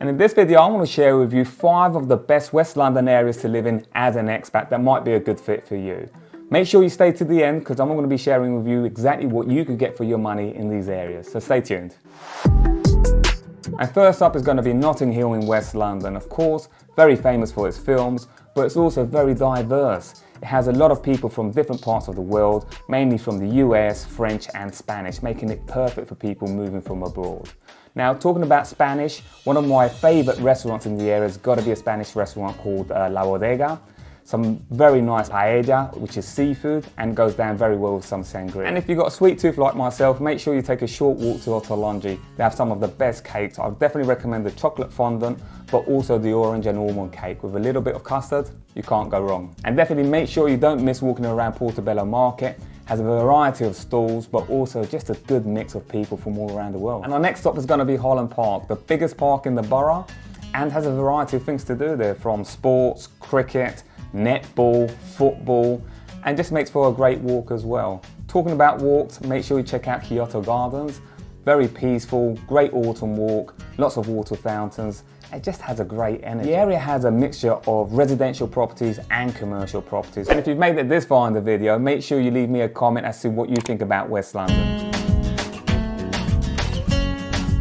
And in this video I want to share with you 5 of the best West London areas to live in as an expat that might be a good fit for you. Make sure you stay to the end because I'm going to be sharing with you exactly what you could get for your money in these areas, so stay tuned. And first up is going to be Notting Hill in West London. Of course, very famous for its films, but it's also very diverse. It has a lot of people from different parts of the world, mainly from the US, French and Spanish, making it perfect for people moving from abroad. Now, talking about Spanish, one of my favorite restaurants in the area has got to be a Spanish restaurant called La Bodega. Some very nice paella, which is seafood, and goes down very well with some sangria. And if you've got a sweet tooth like myself, make sure you take a short walk to Otolongi. They have some of the best cakes. I would definitely recommend the chocolate fondant, but also the orange and almond cake with a little bit of custard. You can't go wrong. And definitely make sure you don't miss walking around Portobello Market. Has a variety of stalls, but also just a good mix of people from all around the world. And our next stop is going to be Holland Park, the biggest park in the borough, and has a variety of things to do there, from sports, cricket, netball, football, and just makes for a great walk as well. Talking about walks, make sure you check out Kyoto Gardens. Very peaceful, great autumn walk, lots of water fountains. It just has a great energy. The area has a mixture of residential properties and commercial properties. And if you've made it this far in the video, make sure you leave me a comment as to what you think about West London.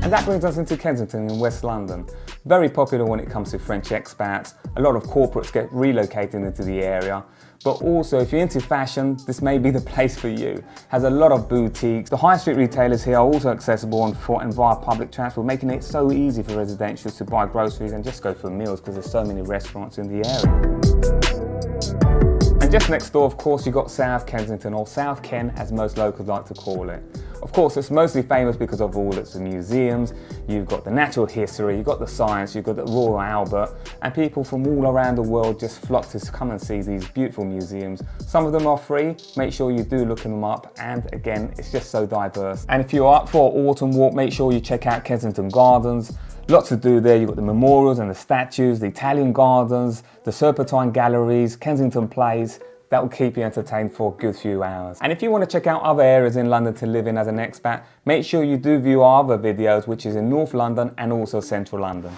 And that brings us into Kensington in West London. Very popular when it comes to French expats. A lot of corporates get relocated into the area. But also, if you're into fashion, this may be the place for you. Has a lot of boutiques. The high street retailers here are also accessible on foot and via public transport, making it so easy for residentials to buy groceries and just go for meals because there's so many restaurants in the area. And just next door, of course, you've got South Kensington, or South Ken as most locals like to call it. Of course, it's mostly famous because of all its museums. You've got the natural history, you've got the science, you've got the Royal Albert, and people from all around the world just flock to come and see these beautiful museums. Some of them are free, make sure you do look them up, and again, it's just so diverse. And if you're up for an autumn walk, make sure you check out Kensington Gardens. Lots to do there. You've got the memorials and the statues, the Italian gardens, the Serpentine galleries, Kensington Place. That will keep you entertained for a good few hours. And if you want to check out other areas in London to live in as an expat, make sure you do view our other videos, which is in North London and also Central London.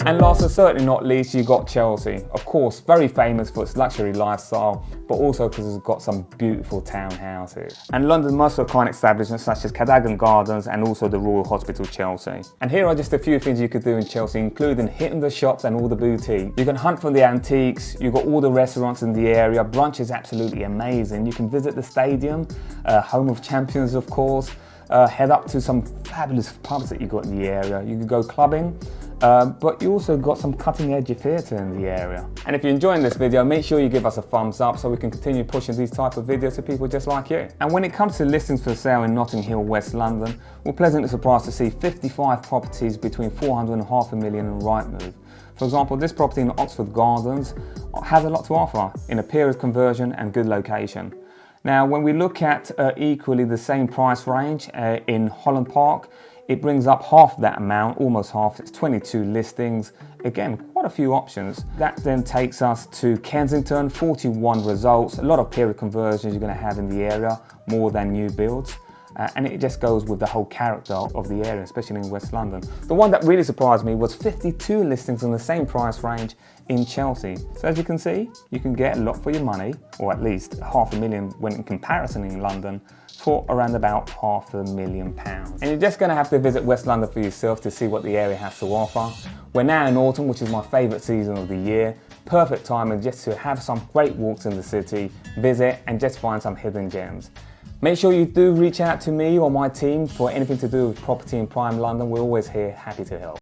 And last but certainly not least, you've got Chelsea. Of course, very famous for its luxury lifestyle, but also because it's got some beautiful townhouses. And London's most iconic establishments such as Cadogan Gardens and also the Royal Hospital Chelsea. And here are just a few things you could do in Chelsea, including hitting the shops and all the boutiques. You can hunt for the antiques, you've got all the restaurants in the area, brunch is absolutely amazing. You can visit the stadium, home of champions of course, head up to some fabulous pubs that you've got in the area. You can go clubbing. But you also got some cutting edge theatre in the area. And if you're enjoying this video, make sure you give us a thumbs up so we can continue pushing these type of videos to people just like you. And when it comes to listings for sale in Notting Hill, West London, we're pleasantly surprised to see 55 properties between 400 and $500,000 in Rightmove. For example, this property in Oxford Gardens has a lot to offer in a period conversion and good location. Now, when we look at equally the same price range in Holland Park, it brings up half that amount, almost half. It's 22 listings. Again, quite a few options. That then takes us to Kensington, 41 results. A lot of period conversions you're going to have in the area, more than new builds. And it just goes with the whole character of the area, especially in West London. The one that really surprised me was 52 listings in the same price range in Chelsea. So as you can see, you can get a lot for your money, or at least $500,000 when in comparison in London, for around about £500,000. And you're just going to have to visit West London for yourself to see what the area has to offer. We're now in autumn, which is my favourite season of the year. Perfect timing just to have some great walks in the city, visit and just find some hidden gems. Make sure you do reach out to me or my team for anything to do with property in Prime London. We're always here, happy to help.